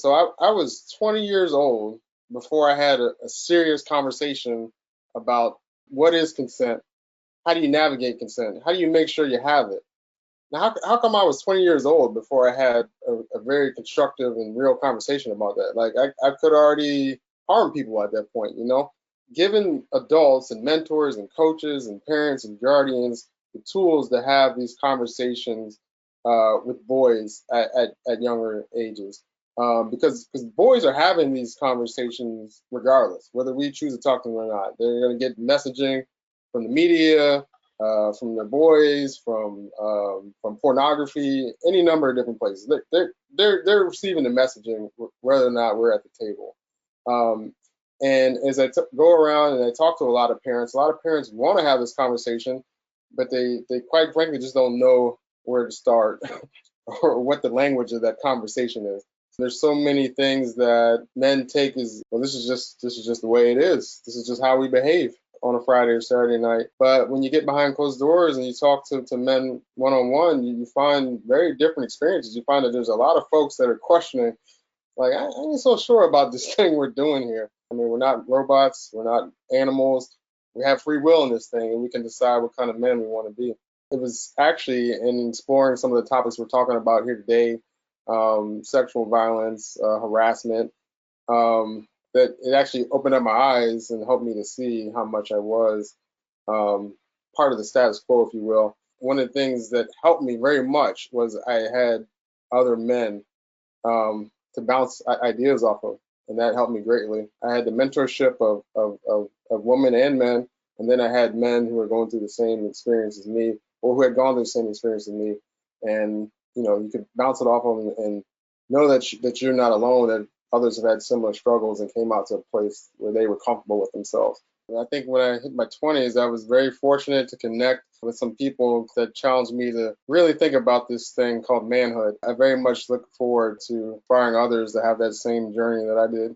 So I was 20 years old before I had a serious conversation about what is consent, how do you navigate consent, how do you make sure you have it. Now, how come I was 20 years old before I had a very constructive and real conversation about that? Like, I could already harm people at that point, you know? Giving adults and mentors and coaches and parents and guardians the tools to have these conversations with boys at younger ages. Because boys are having these conversations regardless, whether we choose to talk to them or not. They're going to get messaging from the media, from their boys, from pornography, any number of different places. They're receiving the messaging whether or not we're at the table. Um, and as I go around and I talk to a lot of parents want to have this conversation, but they quite frankly just don't know where to start or what the language of that conversation is. There's so many things that men take as, well, this is just the way it is. This is just how we behave on a Friday or Saturday night. But when you get behind closed doors and you talk to men one on one, you find very different experiences. You find that there's a lot of folks that are questioning, like, I ain't so sure about this thing we're doing here. I mean, we're not robots, we're not animals. We have free will in this thing, and we can decide what kind of men we want to be. It was actually in exploring some of the topics we're talking about here today, sexual violence, harassment, that it actually opened up my eyes and helped me to see how much I was part of the status quo, if you will. One of the things that helped me very much was I had other men to bounce ideas off of, and that helped me greatly. I had the mentorship of women and men, and then I had men who were going through the same experience as me, or who had gone through the same experience as me, and you could bounce it off of them and know that you're not alone, that others have had similar struggles and came out to a place where they were comfortable with themselves. And I think when I hit my 20s, I was very fortunate to connect with some people that challenged me to really think about this thing called manhood. I very much look forward to inspiring others to have that same journey that I did.